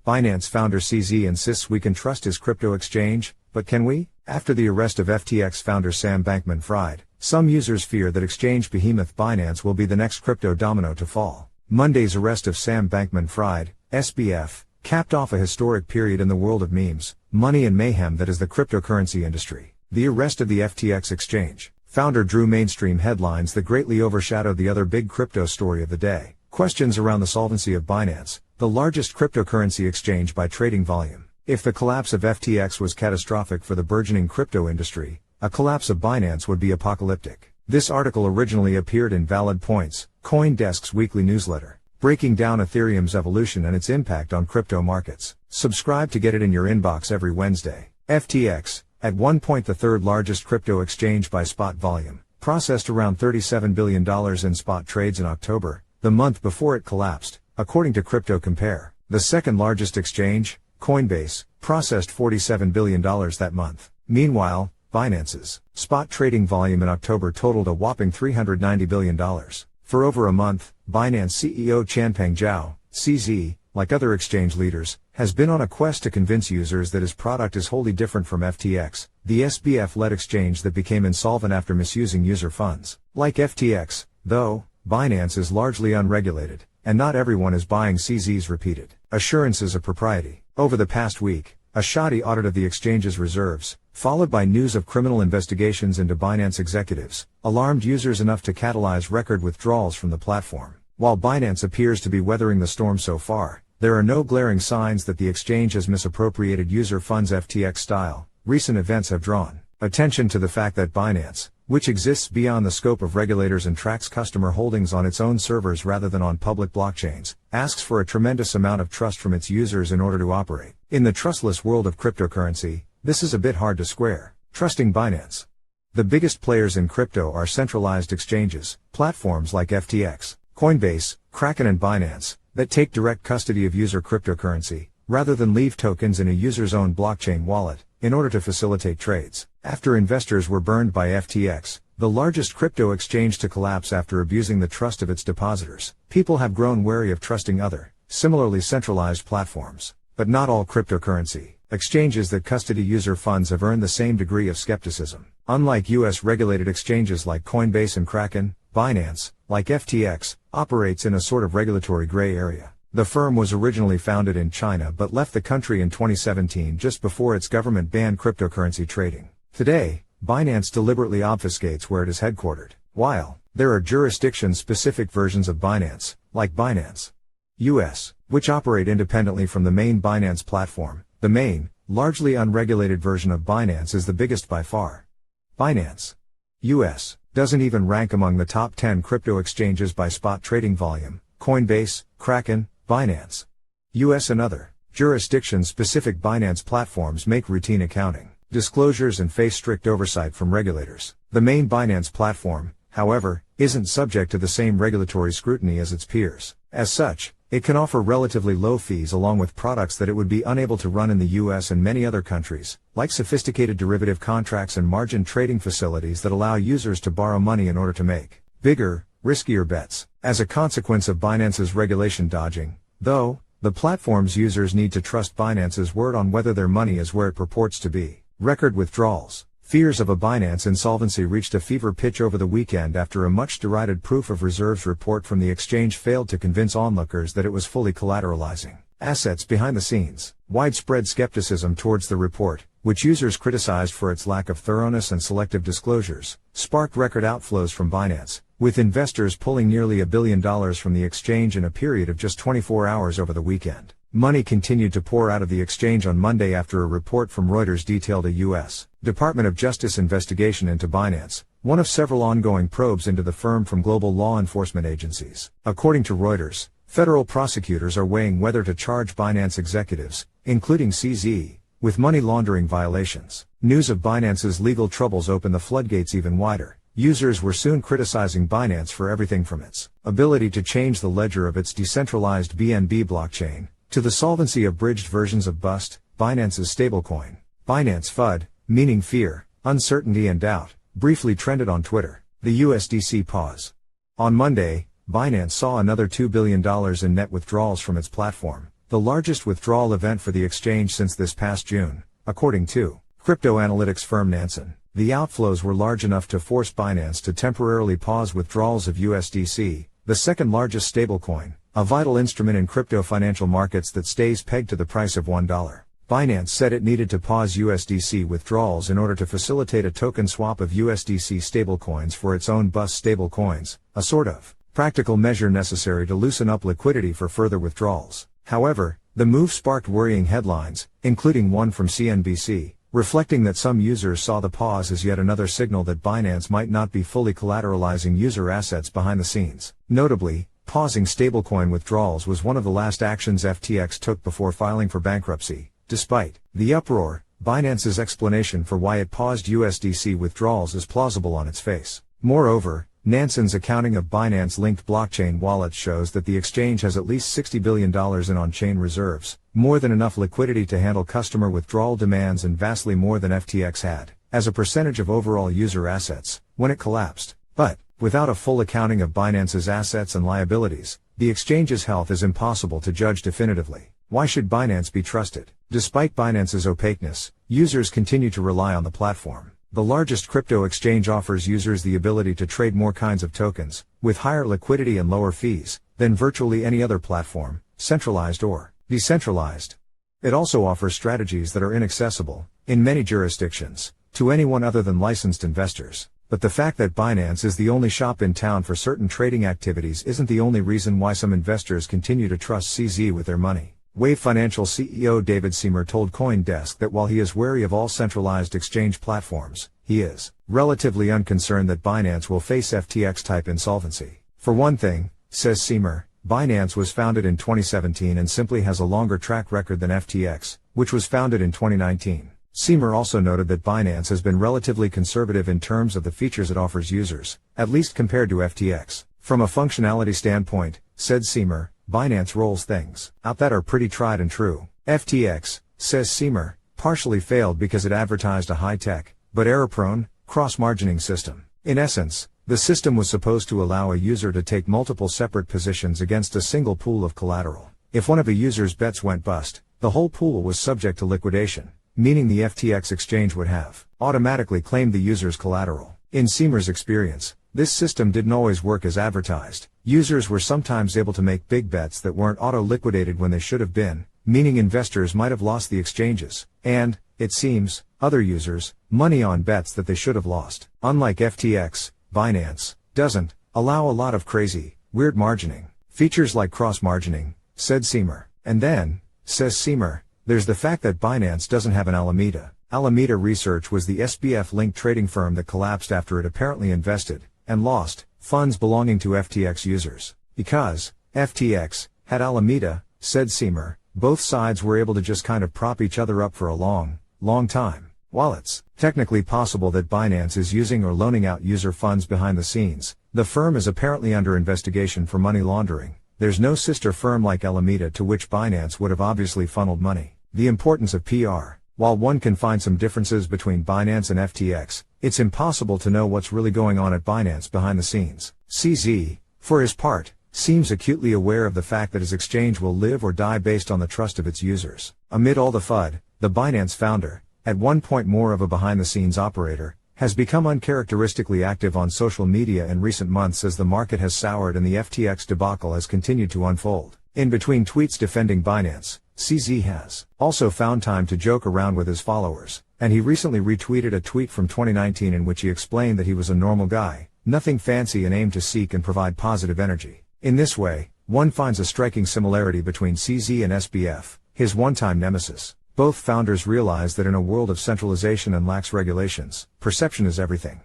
Binance founder CZ insists we can trust his crypto exchange, but can we? After the arrest of FTX founder Sam Bankman-Fried, some users fear that exchange behemoth Binance will be the next crypto domino to fall. Monday's arrest of Sam Bankman-Fried, SBF, capped off a historic period in the world of memes, money and mayhem that is the cryptocurrency industry. The arrest of the FTX exchange founder drew mainstream headlines that greatly overshadowed the other big crypto story of the day: questions around the solvency of Binance, the largest cryptocurrency exchange by trading volume. If the collapse of FTX was catastrophic for the burgeoning crypto industry, a collapse of Binance would be apocalyptic. This article originally appeared in Valid Points, CoinDesk's weekly newsletter, breaking down Ethereum's evolution and its impact on crypto markets. Subscribe to get it in your inbox every Wednesday. FTX, at one point the third largest crypto exchange by spot volume, processed around $37 billion in spot trades in October, the month before it collapsed, according to CryptoCompare. The second largest exchange, Coinbase, processed $47 billion that month. Meanwhile, Binance's spot trading volume in October totaled a whopping $390 billion. For over a month, Binance CEO Changpeng Zhao, CZ, like other exchange leaders, has been on a quest to convince users that his product is wholly different from FTX, the SBF-led exchange that became insolvent after misusing user funds. Like FTX, though, Binance is largely unregulated, and not everyone is buying CZ's repeated assurances of propriety. Over the past week, a shoddy audit of the exchange's reserves, followed by news of criminal investigations into Binance executives, alarmed users enough to catalyze record withdrawals from the platform. While Binance appears to be weathering the storm so far, there are no glaring signs that the exchange has misappropriated user funds FTX style. Recent events have drawn attention to the fact that Binance, which exists beyond the scope of regulators and tracks customer holdings on its own servers rather than on public blockchains, asks for a tremendous amount of trust from its users in order to operate. In the trustless world of cryptocurrency, this is a bit hard to square. Trusting Binance. The biggest players in crypto are centralized exchanges, platforms like FTX, Coinbase, Kraken and Binance, that take direct custody of user cryptocurrency, rather than leave tokens in a user's own blockchain wallet, in order to facilitate trades. After investors were burned by FTX, the largest crypto exchange to collapse after abusing the trust of its depositors, people have grown wary of trusting other, similarly centralized platforms. But not all cryptocurrency exchanges that custody user funds have earned the same degree of skepticism. Unlike US-regulated exchanges like Coinbase and Kraken, Binance, like FTX, operates in a sort of regulatory gray area. The firm was originally founded in China but left the country in 2017 just before its government banned cryptocurrency trading. Today, Binance deliberately obfuscates where it is headquartered. While there are jurisdiction-specific versions of Binance, like Binance US, which operate independently from the main Binance platform, the main, largely unregulated version of Binance is the biggest by far. Binance US doesn't even rank among the top 10 crypto exchanges by spot trading volume. Coinbase, Kraken, Binance US and other jurisdiction-specific Binance platforms make routine accounting disclosures and face strict oversight from regulators. The main Binance platform, however, isn't subject to the same regulatory scrutiny as its peers. As such, it can offer relatively low fees along with products that it would be unable to run in the US and many other countries, like sophisticated derivative contracts and margin trading facilities that allow users to borrow money in order to make bigger, riskier bets. As a consequence of Binance's regulation dodging, though, the platform's users need to trust Binance's word on whether their money is where it purports to be. Record withdrawals. Fears of a Binance insolvency reached a fever pitch over the weekend after a much-derided proof of reserves report from the exchange failed to convince onlookers that it was fully collateralizing assets behind the scenes. Widespread skepticism towards the report, which users criticized for its lack of thoroughness and selective disclosures, sparked record outflows from Binance, with investors pulling nearly $1 billion from the exchange in a period of just 24 hours over the weekend. Money continued to pour out of the exchange on Monday after a report from Reuters detailed a U.S. Department of Justice investigation into Binance, one of several ongoing probes into the firm from global law enforcement agencies. According to Reuters, federal prosecutors are weighing whether to charge Binance executives, including CZ, with money laundering violations. News of Binance's legal troubles opened the floodgates even wider. Users were soon criticizing Binance for everything from its ability to change the ledger of its decentralized BNB blockchain, to the solvency of bridged versions of BUST, Binance's stablecoin. Binance FUD, meaning fear, uncertainty and doubt, briefly trended on Twitter. The USDC pause. On Monday, Binance saw another $2 billion in net withdrawals from its platform, the the largest withdrawal event for the exchange since this past June, according to crypto analytics firm Nansen. The outflows were large enough to force Binance to temporarily pause withdrawals of USDC, the second largest stablecoin, a vital instrument in crypto financial markets that stays pegged to the price of $1. Binance said it needed to pause USDC withdrawals in order to facilitate a token swap of USDC stablecoins for its own BUS stablecoins, a sort of practical measure necessary to loosen up liquidity for further withdrawals. However, the move sparked worrying headlines, including one from CNBC, reflecting that some users saw the pause as yet another signal that Binance might not be fully collateralizing user assets behind the scenes. Notably, pausing stablecoin withdrawals was one of the last actions FTX took before filing for bankruptcy. Despite the uproar, Binance's explanation for why it paused USDC withdrawals is plausible on its face. Moreover, Nansen's accounting of Binance-linked blockchain wallets shows that the exchange has at least $60 billion in on-chain reserves, more than enough liquidity to handle customer withdrawal demands and vastly more than FTX had, as a percentage of overall user assets, when it collapsed. But, without a full accounting of Binance's assets and liabilities, the exchange's health is impossible to judge definitively. Why should Binance be trusted? Despite Binance's opaqueness, users continue to rely on the platform. The largest crypto exchange offers users the ability to trade more kinds of tokens, with higher liquidity and lower fees, than virtually any other platform, centralized or decentralized. It also offers strategies that are inaccessible, in many jurisdictions, to anyone other than licensed investors. But the fact that Binance is the only shop in town for certain trading activities isn't the only reason why some investors continue to trust CZ with their money. Wave Financial CEO David Seymour told CoinDesk that while he is wary of all centralized exchange platforms, he is relatively unconcerned that Binance will face FTX-type insolvency. For one thing, says Seymour, Binance was founded in 2017 and simply has a longer track record than FTX, which was founded in 2019. Seymour also noted that Binance has been relatively conservative in terms of the features it offers users, at least compared to FTX. From a functionality standpoint, said Seymour, Binance rolls things out that are pretty tried and true. FTX, says Seymour, partially failed because it advertised a high-tech, but error-prone, cross-margining system. In essence, the system was supposed to allow a user to take multiple separate positions against a single pool of collateral. If one of a user's bets went bust, the whole pool was subject to liquidation, meaning the FTX exchange would have automatically claimed the user's collateral. In Seymour's experience, this system didn't always work as advertised. Users were sometimes able to make big bets that weren't auto-liquidated when they should have been, meaning investors might have lost the exchanges, and, it seems, other users, money on bets that they should have lost. Unlike FTX, Binance doesn't allow a lot of crazy, weird margining. Features like cross-margining, said Seymour. And then, says Seymour, there's the fact that Binance doesn't have an Alameda. Alameda Research was the SBF-linked trading firm that collapsed after it apparently invested, and lost, funds belonging to FTX users. Because FTX had Alameda, said Seymour, both sides were able to just kind of prop each other up for a long time. While it's technically possible that Binance is using or loaning out user funds behind the scenes, the firm is apparently under investigation for money laundering. There's no sister firm like Alameda to which Binance would have obviously funneled money. The importance of PR. While one can find some differences between Binance and FTX, it's impossible to know what's really going on at Binance behind the scenes. CZ, for his part, seems acutely aware of the fact that his exchange will live or die based on the trust of its users. Amid all the FUD, the Binance founder, at one point more of a behind-the-scenes operator, has become uncharacteristically active on social media in recent months as the market has soured and the FTX debacle has continued to unfold. In between tweets defending Binance, CZ has also found time to joke around with his followers, and he recently retweeted a tweet from 2019 in which he explained that he was a normal guy, nothing fancy, and aimed to seek and provide positive energy. In this way, one finds a striking similarity between CZ and SBF, his one-time nemesis. Both founders realize that in a world of centralization and lax regulations, perception is everything.